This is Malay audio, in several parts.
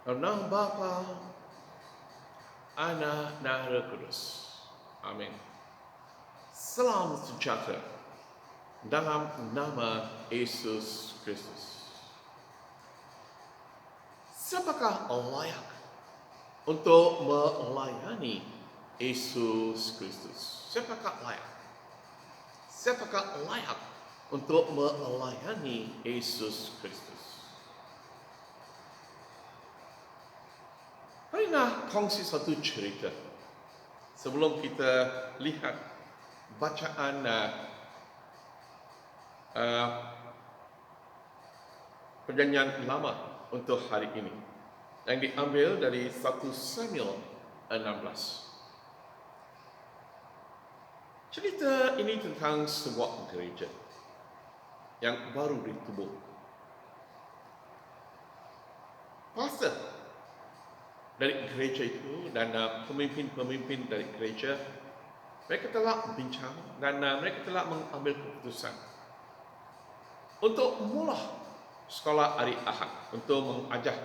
Dalam nama Bapa, Anak dan Roh Kudus. Amin. Salam sejahtera dalam nama Yesus Kristus. Siapakah layak untuk melayani Yesus Kristus? Siapakah layak? Siapakah layak untuk melayani Yesus Kristus? Mari nak kongsi satu cerita sebelum kita lihat bacaan Perjanjian Lama untuk hari ini yang diambil dari 1 Samuel 16. Cerita ini tentang sebuah gereja yang baru ditubuh. Pastor dari gereja itu dan pemimpin-pemimpin dari gereja, mereka telah bincang dan mereka telah mengambil keputusan untuk mula sekolah hari Ahad untuk mengajar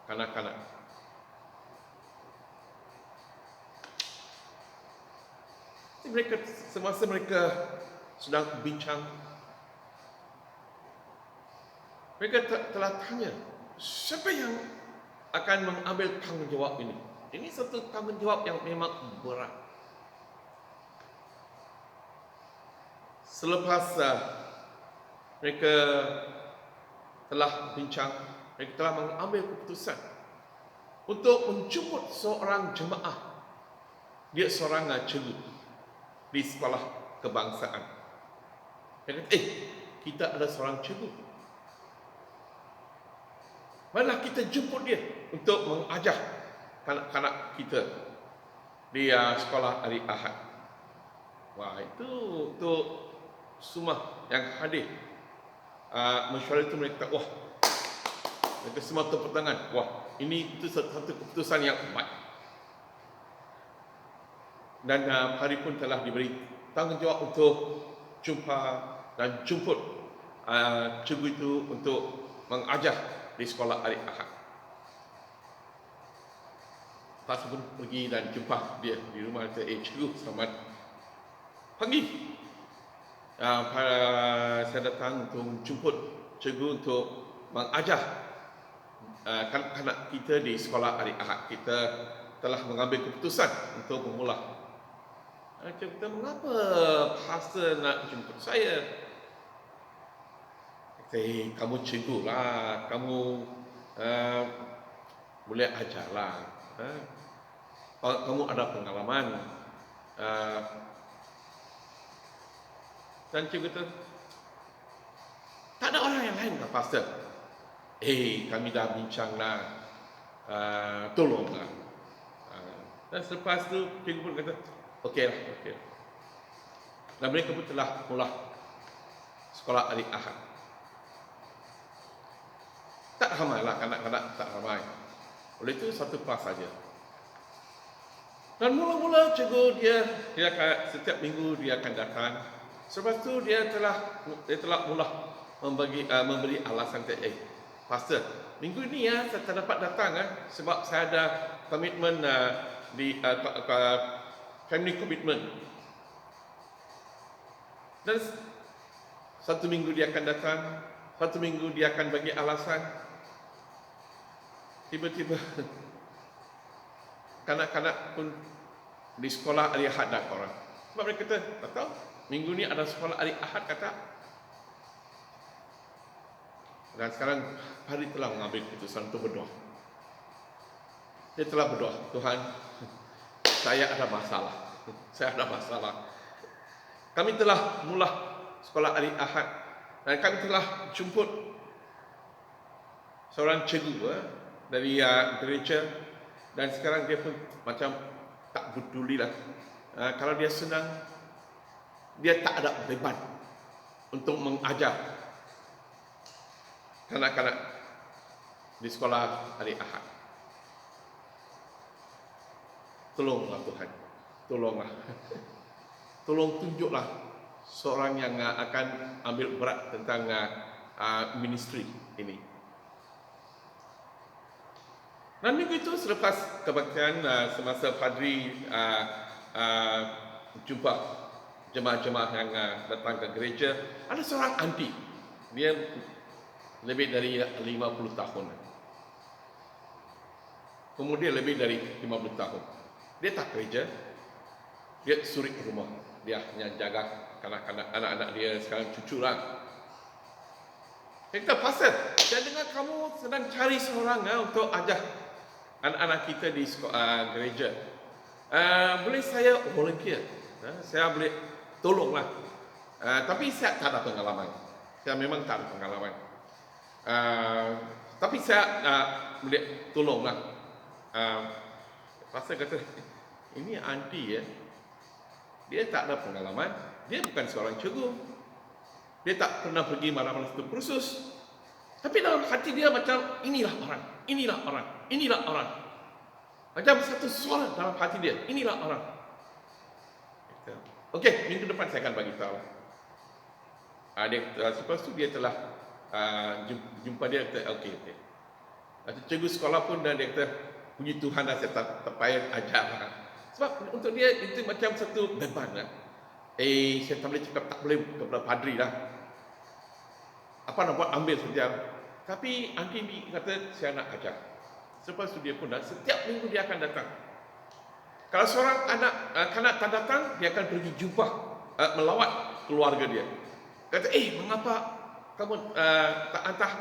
kanak-kanak. Semasa mereka sedang bincang, mereka telah tanya, siapa yang akan mengambil tanggungjawab ini? Ini satu tanggungjawab yang memang berat. Selepas mereka telah bincang, mereka telah mengambil keputusan untuk menjemput seorang jemaah. Dia seorang cikgu di sekolah kebangsaan. Mereka kata, kita ada seorang cikgu. Marilah kita jemput dia untuk mengajar kanak-kanak kita di sekolah hari Ahad. Wah, itu semua yang hadir mesyuarat itu mereka, wah, mereka semua tepuk tangan. Wah, ini itu satu keputusan yang baik. Dan hari pun telah diberi tanggungjawab untuk jumpa dan jemput cikgu itu untuk mengajar di sekolah hari Ahad. Pastor pun pergi dan jumpa dia di rumah. Kata, cikgu, selamat pagi. Saya datang untuk menjemput cikgu untuk mengajar kanak-kanak kita di sekolah hari Ahad. Kita telah mengambil keputusan untuk memula. Cikgu kata, mengapa pastor nak jemput saya? Kamu cikgu lah, kamu boleh ajarlah. Kamu ada pengalaman. Dan cikgu kata, tak ada orang yang lain kah, pastor? Kami dah bincang lah, tolonglah. Dan selepas tu cikgu pun kata, okey lah. Dan mereka pun telah mula sekolah hari Ahad. Tak ramai lah kanak-kanak, tak ramai. Oleh itu satu kelas saja. Dan mula-mula cikgu dia setiap minggu dia akan datang. Selepas itu dia telah mula memberi alasan kata, pastor, minggu ini saya tak dapat datang sebab saya ada komitmen di family commitment. Dan satu minggu dia akan datang, satu minggu dia akan bagi alasan. Tiba-tiba kanak-kanak pun di sekolah hari Ahad dah orang. Sebab mereka kata, tak tahu, minggu ni ada sekolah hari Ahad kata. Dan sekarang hari telah mengambil keputusan untuk berdoa. Dia telah berdoa, Tuhan, saya ada masalah. Saya ada masalah. Kami telah mula sekolah hari Ahad dan kami telah jemput seorang cikgu dari gereja, dan sekarang dia pun macam tak peduli lah. Kalau dia senang, dia tak ada beban untuk mengajar kanak-kanak di sekolah hari Ahad. Tolonglah Tuhan, tolonglah. Tolong tunjuklah seorang yang akan ambil berat tentang ministry ini. Dan minggu itu selepas kebaktian semasa Padri jumpa jemaah-jemaah yang datang ke gereja, ada seorang aunty. Dia lebih dari 50 tahun. Kemudian lebih dari 50 tahun. Dia tak kerja, dia suri rumah. Dia hanya jaga kanak-kanak, anak-anak dia, sekarang cucu lah. Dia kata, Pastor, saya dengar kamu sedang cari seorang untuk ajar anak-anak kita di gereja. Boleh saya volunteer? Saya boleh tolonglah. Tapi saya tak ada pengalaman. Saya memang tak ada pengalaman. Tapi saya boleh tolonglah. Pastor kata, ini aunty ya. Dia tak ada pengalaman. Dia bukan seorang cikgu. Dia tak pernah pergi mana-mana satu kursus. Tapi dalam hati dia macam, inilah orang, inilah orang, inilah orang. Macam satu suara dalam hati dia, inilah orang. Okey, minggu depan saya akan bagi tahu. Selepas tu dia telah jumpa dia, kata, okey. Cikgu sekolah pun dan dia kata, puji Tuhan dah saya tak payah ajar. Sebab untuk dia itu macam satu beban. Saya tak boleh cakap, tak boleh kepada padri lah. Apa nak buat, ambil saja. Tapi aunty ni kata, saya nak ajar. Selepas itu dia pun dah, setiap minggu dia akan datang. Kalau seorang anak kanak tak datang, dia akan pergi jumpa, melawat keluarga dia. Kata, mengapa kamu tak hantar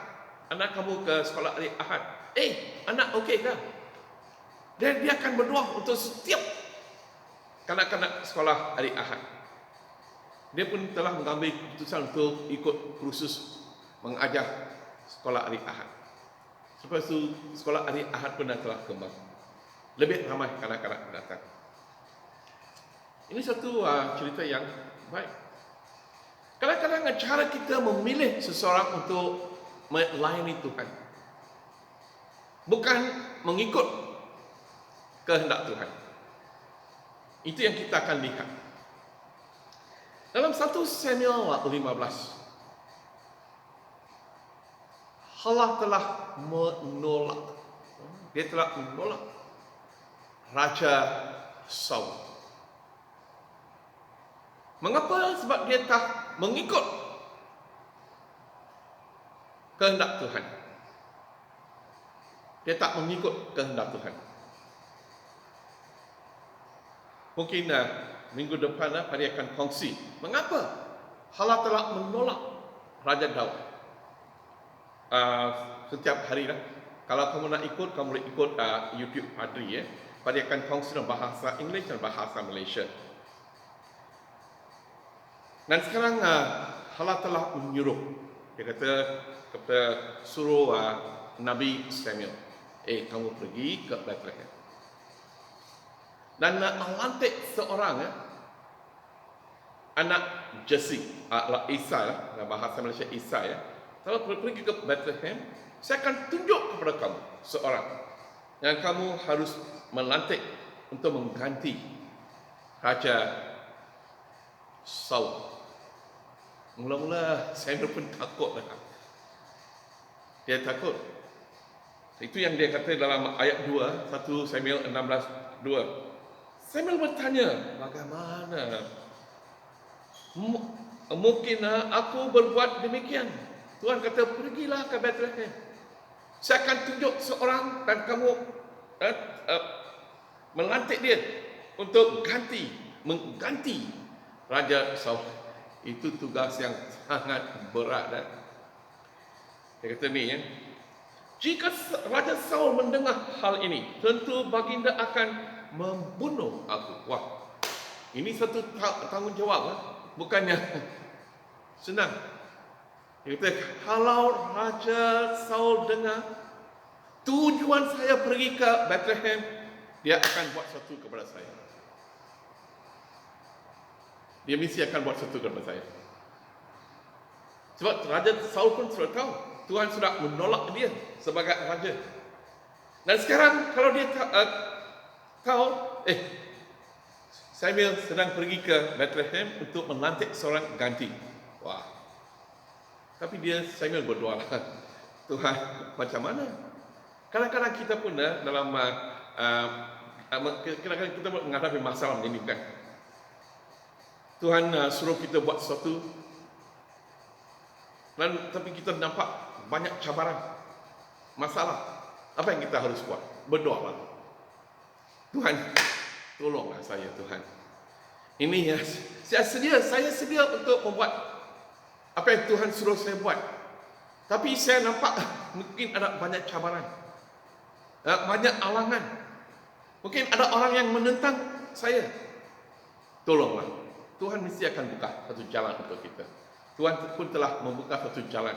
anak kamu ke sekolah hari Ahad? Anak okey ke? Dan dia akan berdoa untuk setiap kanak-kanak sekolah hari Ahad. Dia pun telah mengambil keputusan untuk ikut kursus mengajar sekolah hari Ahad. Selepas itu, sekolah hari Ahad pun telah kembang. Lebih ramai kanak-kanak datang. Ini satu cerita yang baik. Kadang-kadang cara kita memilih seseorang untuk melayani Tuhan, bukan mengikut kehendak Tuhan. Itu yang kita akan lihat. Dalam 1 Samuel 15, Allah telah menolak. Dia telah menolak Raja Saul. Mengapa? Sebab dia tak mengikut kehendak Tuhan. Dia tak mengikut kehendak Tuhan. Mungkin minggu depan Padi akan kongsi mengapa Allah telah menolak Raja Daud. Setiap hari lah. Kalau kamu nak ikut, kamu boleh ikut YouTube Padri ya. Padi akan kongsi dalam bahasa Inggeris dan bahasa Malaysia. Dan sekarang Allah telah menyuruh. Dia kata suruh Nabi Samuel, kamu pergi ke Bethlehem. Dan melantik seorang anak Jesse, Isa dalam bahasa Malaysia Isa ya. Kalau pergi ke Bethlehem, saya akan tunjuk kepada kamu seorang yang kamu harus melantik untuk mengganti Raja Saul. Mula-mula Samuel pun takut lah. Dia takut. Itu yang dia kata dalam ayat 2, 1 Samuel 16:2. Samuel bertanya, bagaimana mungkin aku berbuat demikian? Tuhan kata, pergilah ke Bethlehem. Saya akan tunjuk seorang dan kamu melantik dia untuk mengganti Raja Saul. Itu tugas yang sangat berat. Dia kata ni ya, jika Raja Saul mendengar hal ini, tentu baginda akan membunuh aku. Wah, ini satu tanggungjawab, bukannya senang. Dia kata, kalau Raja Saul dengar tujuan saya pergi ke Bethlehem, dia akan buat sesuatu kepada saya. Dia mesti akan buat sesuatu kepada saya. Sebab Raja Saul pun sudah tahu Tuhan sudah menolak dia sebagai raja. Dan sekarang kalau dia tahu, Samuel sedang pergi ke Bethlehem untuk melantik seorang ganti. Wah. Tapi Samuel berdoa lah, Tuhan, macam mana? Kadang-kadang kita pun dalam kadang-kadang kita menghadapi masalah ini, bukan? Tuhan suruh kita buat sesuatu, tapi kita nampak banyak cabaran, masalah. Apa yang kita harus buat? Berdoa. Tuhan, tolonglah saya, Tuhan. Ini ya, saya sedia untuk membuat apa yang Tuhan suruh saya buat. Tapi saya nampak mungkin ada banyak cabaran, banyak alangan. Mungkin ada orang yang menentang saya. Tolonglah. Tuhan mesti akan buka satu jalan untuk kita. Tuhan pun telah membuka satu jalan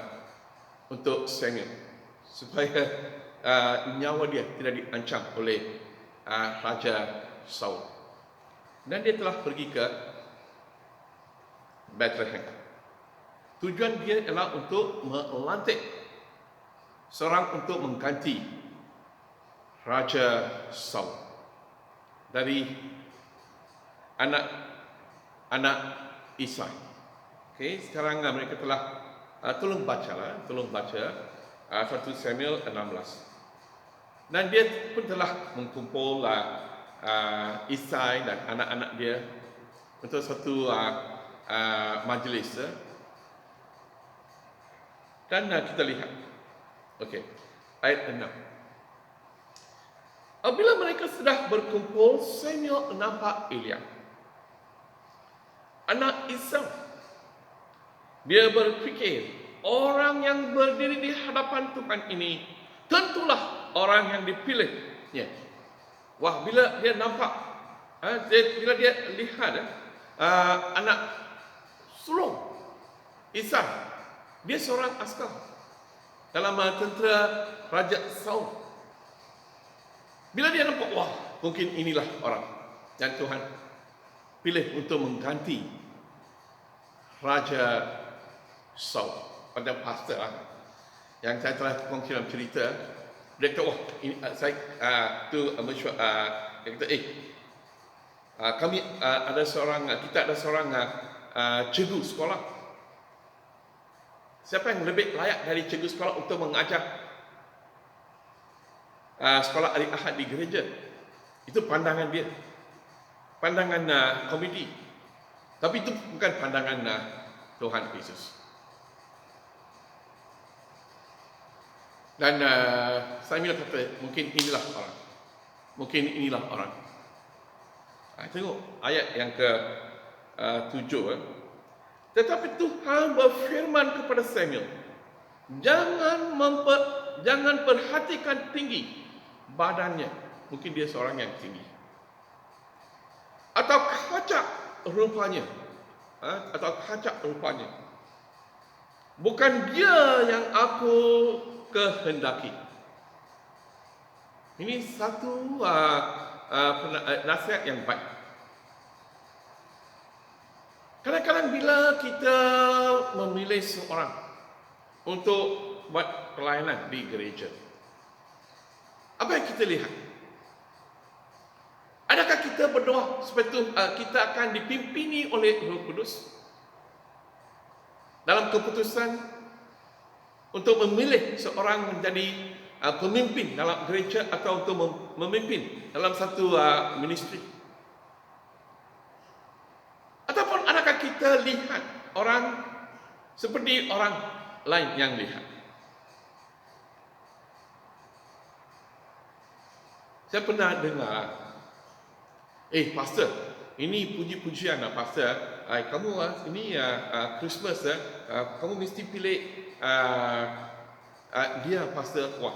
untuk Samuel, supaya nyawa dia tidak diancam oleh Raja Saul. Dan dia telah pergi ke Bethlehem. Tujuan dia adalah untuk melantik seorang untuk mengganti Raja Saul dari anak Isai. Okey, sekarang mereka telah tolong baca 1 Samuel 16. Dan dia pun telah mengkumpul Isai dan anak-anak dia untuk satu majlis. Dan kita lihat, okey, ayat 6. Apabila mereka sudah berkumpul, Samuel nampak Eliab, anak Isai. Dia berfikir, orang yang berdiri di hadapan Tuhan ini tentulah orang yang dipilihnya. Wah, bila dia nampak, bila dia lihat anak sulung Isai, dia seorang askar dalam tentera Raja Saul. Bila dia nampak, wah, mungkin inilah orang yang Tuhan pilih untuk mengganti Raja Saul. Pada pastor yang saya telah kongsi dalam cerita, dia kata, wah, ini saya dia kata, kami kita ada seorang cikgu sekolah. Siapa yang lebih layak dari cikgu sekolah untuk mengajar sekolah hari Ahad di gereja? Itu pandangan dia, pandangan komedi. Tapi itu bukan pandangan Tuhan Yesus. Dan Samuel kata, mungkin inilah orang. Mungkin inilah orang. Tengok ayat yang ke-7. Tetapi Tuhan berfirman kepada Samuel, jangan perhatikan tinggi badannya. Mungkin dia seorang yang tinggi. Atau kacak rupanya. Bukan dia yang aku kehendaki. Ini satu nasihat yang baik. Kadang-kadang bila kita memilih seorang untuk buat pelayanan di gereja, apa yang kita lihat? Adakah kita berdoa supaya kita akan dipimpini oleh Roh Kudus dalam keputusan untuk memilih seorang menjadi pemimpin dalam gereja atau untuk memimpin dalam satu ministry? Ataupun adakah kita lihat orang seperti orang lain yang lihat? Saya pernah dengar, pastor, ini puji-pujian pastor, kamu ini Christmas, kamu mesti pilih dia pastor. Wah,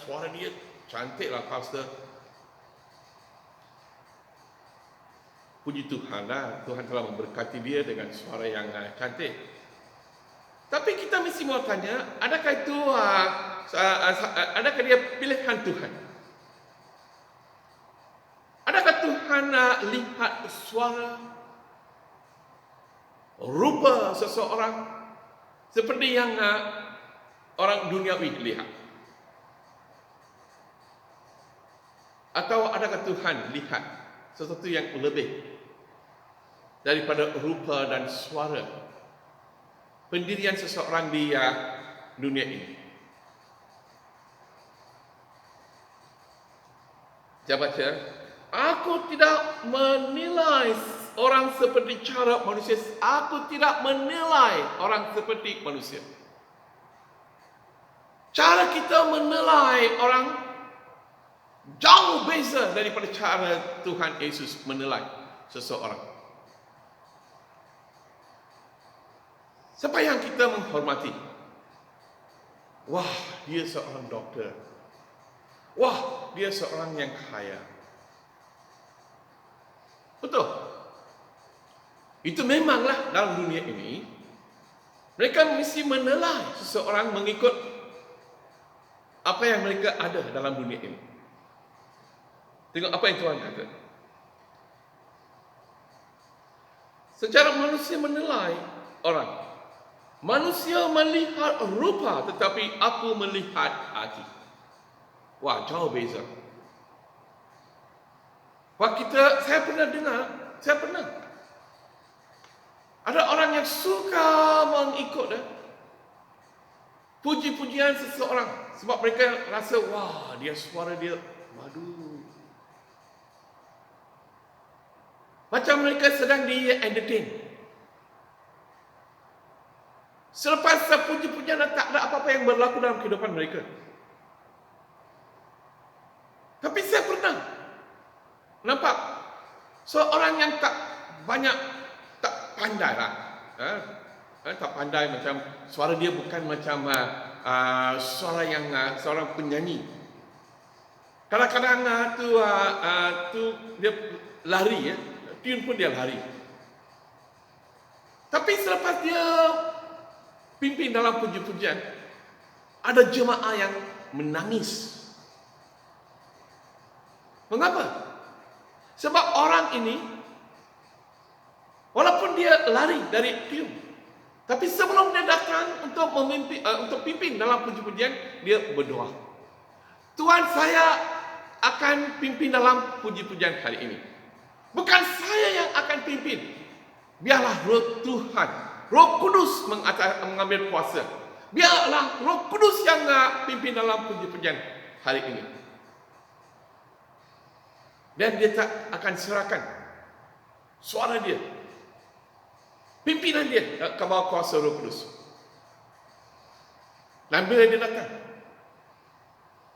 suara dia cantik lah pastor. Puji Tuhan lah, Tuhan telah memberkati dia dengan suara yang cantik. Tapi kita mesti mau tanya, adakah itu adakah dia pilihan Tuhan? Adakah Tuhan lihat suara, rupa seseorang seperti yang orang duniawi lihat? Atau adakah Tuhan lihat sesuatu yang lebih daripada rupa dan suara pendirian seseorang di dunia ini? Saya baca, aku tidak menilai orang seperti cara manusia. Aku tidak menilai orang seperti manusia. Cara kita menilai orang jauh beza daripada cara Tuhan Yesus menilai seseorang. Siapa yang kita menghormati? Wah, dia seorang doktor. Wah, dia seorang yang kaya. Betul. Itu memanglah dalam dunia ini, mereka mesti menilai seseorang mengikut apa yang mereka ada dalam dunia ini. Tengok apa yang Tuhan kata. Secara manusia menilai orang. Manusia melihat rupa, tetapi aku melihat hati. Wah, jauh beza. Wah, saya pernah ada orang yang suka mengikut puji-pujian seseorang sebab mereka rasa, wah, suara dia madu. Macam mereka sedang di-entertain. Selepas puji-pujian, tak ada apa-apa yang berlaku dalam kehidupan mereka. Tapi saya pernah nampak seorang yang tak pandai lah. Tak pandai, macam suara dia bukan macam suara yang seorang penyanyi. Kadang-kadang tu dia lari, tune pun dia lari. Tapi selepas dia pimpin dalam puji-pujian, ada jemaah yang menangis. Mengapa? Sebab orang ini, walaupun dia lari dari tune, tapi sebelum dia datang untuk pimpin dalam puji-pujian, dia berdoa. Tuhan, saya akan pimpin dalam puji-pujian hari ini. Bukan saya yang akan pimpin. Biarlah Roh Tuhan, Roh Kudus mengambil kuasa. Biarlah Roh Kudus yang pimpin dalam puji-pujian hari ini. Dan dia tak akan serahkan suara dia, pimpinan dia ke bawah kuasa Roh Kudus. Dan bila dia datang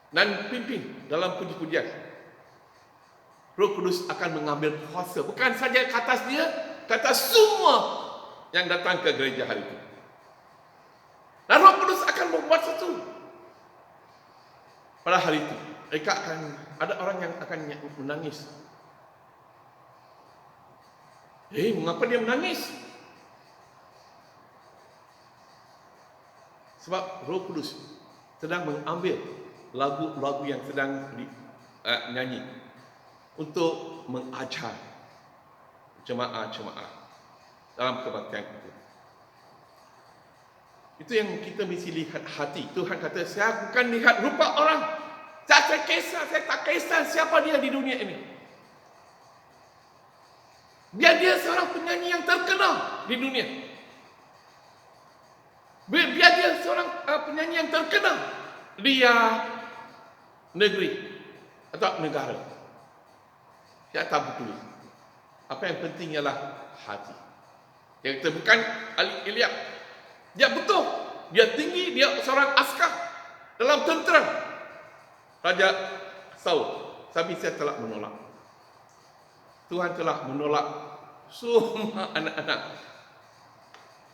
dan pimpin dalam puji-pujian, Roh Kudus akan mengambil kuasa, bukan saja ke atas dia, ke atas semua yang datang ke gereja hari itu. Dan Roh Kudus akan membuat satu. Pada hari itu, ada orang yang akan menangis. Mengapa dia menangis? Sebab Roh Kudus sedang mengambil lagu-lagu yang sedang dinyanyi untuk mengajar jemaah-jemaah dalam kebaktian itu. Itu yang kita mesti lihat hati. Tuhan kata, saya bukan lihat rupa orang. Saya tak kisah siapa dia di dunia ini. Biar dia seorang penyanyi yang terkenal di dunia. Biar dia seorang penyanyi yang terkenal di negeri atau negara. Saya tak peduli. Apa yang penting ialah hati. Yang kita bukan Eliab. Dia betul. Dia tinggi. Dia seorang askar dalam tentera Raja Saul. Tapi saya telah menolak. Tuhan telah menolak semua anak-anak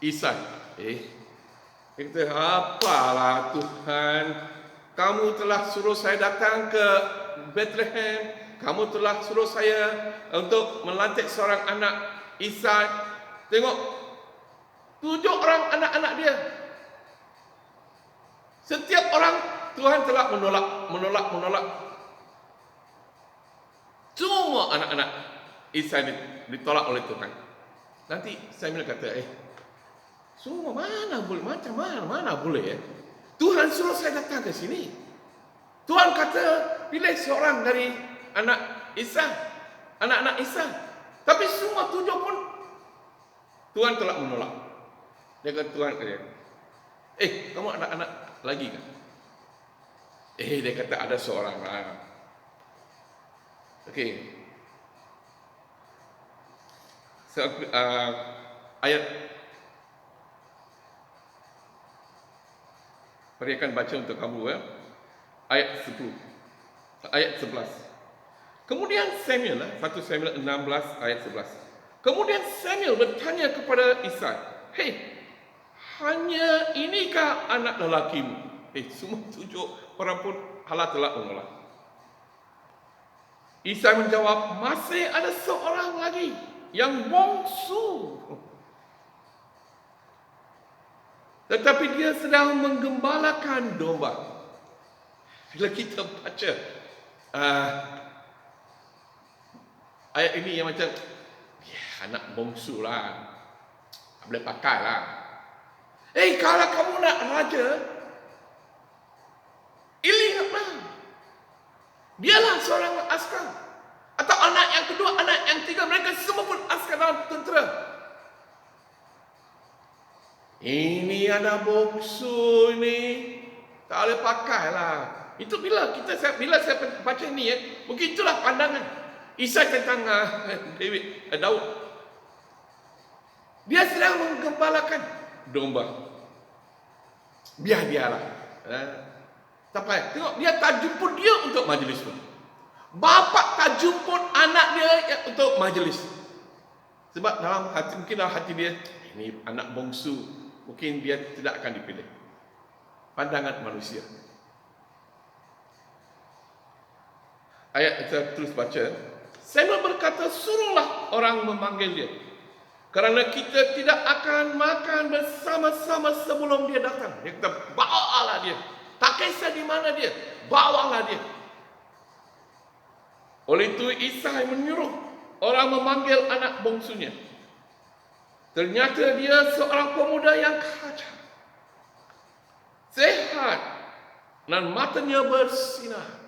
Isai. Kita apalah Tuhan, kamu telah suruh saya datang ke Bethlehem. Kamu telah suruh saya untuk melantik seorang anak Isai. Tengok, 7 orang anak-anak dia. Setiap orang Tuhan telah menolak. Semua anak-anak Isai ditolak oleh Tuhan. Nanti Samuel kata, semua macam mana boleh Tuhan suruh saya datang ke sini. Tuhan kata pilih seorang dari anak Isai, anak-anak Isai. Tapi semua 7 pun Tuhan telah menolak. Dia kata, Tuhan kata, kamu ada anak lagi kan? Dia kata ada seorang lah. Okey. So, ayat Mari akan baca untuk kamu ayat 10. Ayat 11. Kemudian Samuel 1 Samuel 16 ayat 11. Kemudian Samuel bertanya kepada Isai, "Hei, hanya inikah anak lelakimu?" Semua 7 orang pun Allah telah menolak. Isai menjawab, "Masih ada seorang lagi yang bongsu. Tetapi dia sedang menggembalakan domba." Bila kita baca ayat ini yang macam, anak bongsu lah, tak boleh pakai lah. Kalau kamu nak raja, ingatlah, dialah seorang askar. Atau anak yang kedua, anak yang ketiga, mereka semua pun askar dalam tentera. Ini anak bongsu ini, tak boleh pakai lah. Itu bila saya baca ini mungkin itulah pandangan Isai tentang Daud. Dia sedang menggembalakan domba. Biar dialah. Sampai tengok, dia tak jemput dia untuk majlis pun. Bapa tak jemput anak dia untuk majlis. Sebab dalam hati dia, ini anak bongsu, mungkin dia tidak akan dipilih. Pandangan manusia. Ayat kita terus baca. Samuel berkata, "Suruhlah orang memanggil dia, kerana kita tidak akan makan bersama-sama sebelum dia datang." Dia kata, bawalah dia. Tak kisah di mana dia, bawalah dia. Oleh itu Isai menyuruh orang memanggil anak bongsunya. Ternyata dia seorang pemuda yang kacak, sehat, dan matanya bersinar.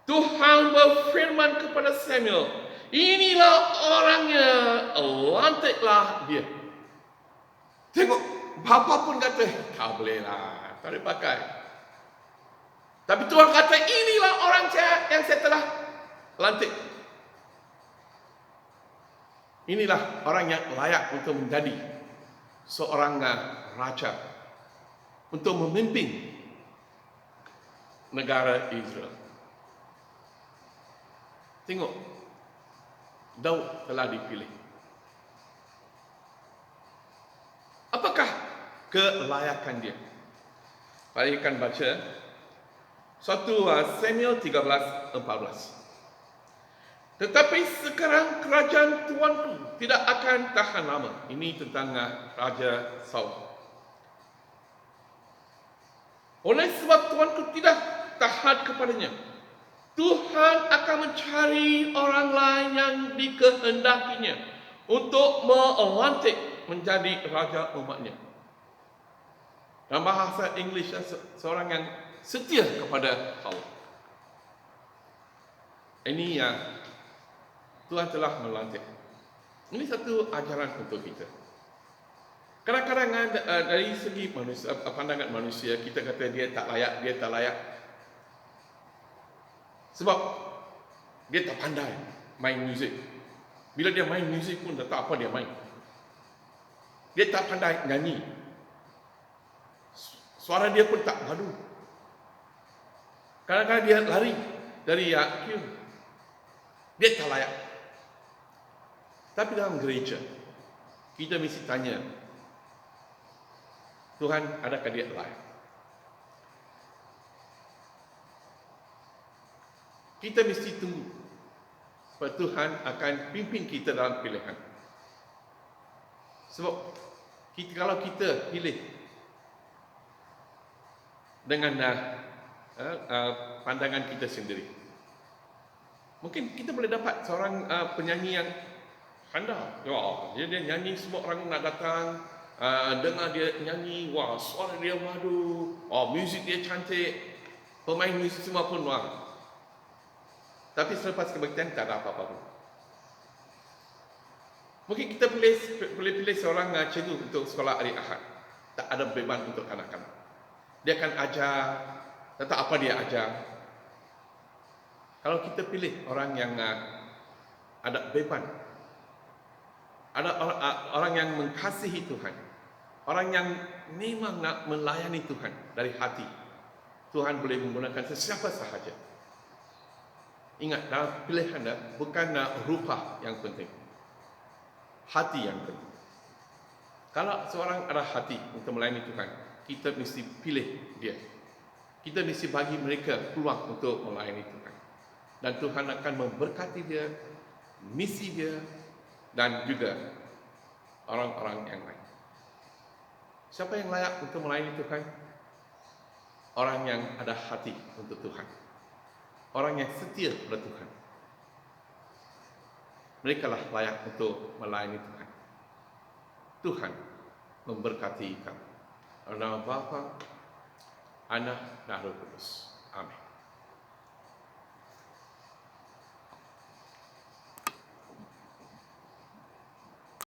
Tuhan berfirman kepada Samuel, "Inilah orangnya, lantiklah dia." Tengok, bapa pun kata, tak boleh lah, tak boleh pakai. Tapi Tuhan kata, inilah orang yang saya telah lantik. Inilah orang yang layak untuk menjadi seorang raja, untuk memimpin negara Israel. Tengok, Daud telah dipilih. Apakah kelayakan dia? Mari kita baca 1 Samuel 13:14. "Tetapi sekarang kerajaan tuanku tidak akan tahan lama." Ini tentang Raja Saul. "Oleh sebab tuanku tidak taat kepadanya, Tuhan akan mencari orang lain yang dikehendakinya untuk melantik menjadi raja umatnya." Dalam bahasa Inggeris, seorang yang setia kepada Allah. Ini yang Tuhan telah melantik. Ini satu ajaran untuk kita. Kadang-kadang dari segi manusia, pandangan manusia, kita kata dia tak layak. Sebab dia tak pandai main muzik. Bila dia main muzik pun tak tahu apa dia main. Dia tak pandai nyanyi. Suara dia pun tak padu. Kadang-kadang dia lari dari queue. Dia tak layak. Tapi dalam gereja, kita mesti tanya, Tuhan, adakah dia layak? Kita mesti tunggu supaya Tuhan akan pimpin kita dalam pilihan. Sebab kalau kita pilih dengan pandangan kita sendiri, mungkin kita boleh dapat seorang penyanyi yang handal. Dia nyanyi, semua orang nak datang dengar dia nyanyi. Wah, suara dia madu. Muzik dia cantik. Pemain muzik semua pun wah. Tapi selepas kebaktian tak ada apa-apa pun. Mungkin kita boleh pilih seorang cikgu untuk sekolah hari Ahad. Tak ada beban untuk kanak-kanak. Dia akan ajar, tak tahu apa dia ajar. Kalau kita pilih orang yang ada beban, ada orang yang mengasihi Tuhan, orang yang memang nak melayani Tuhan dari hati, Tuhan boleh menggunakan sesiapa sahaja. Ingat, dalam pilihan bukan rupa yang penting, hati yang penting. Kalau seorang ada hati untuk melayani Tuhan, kita mesti pilih dia. Kita mesti bagi mereka peluang untuk melayani Tuhan. Dan Tuhan akan memberkati dia, misi dia, dan juga orang-orang yang lain. Siapa yang layak untuk melayani Tuhan? Orang yang ada hati untuk Tuhan. Orang yang setia kepada Tuhan. Mereka lah layak untuk melayani Tuhan. Tuhan memberkati kamu. Dalam nama Bapa, Anak dan Roh Kudus. Amin.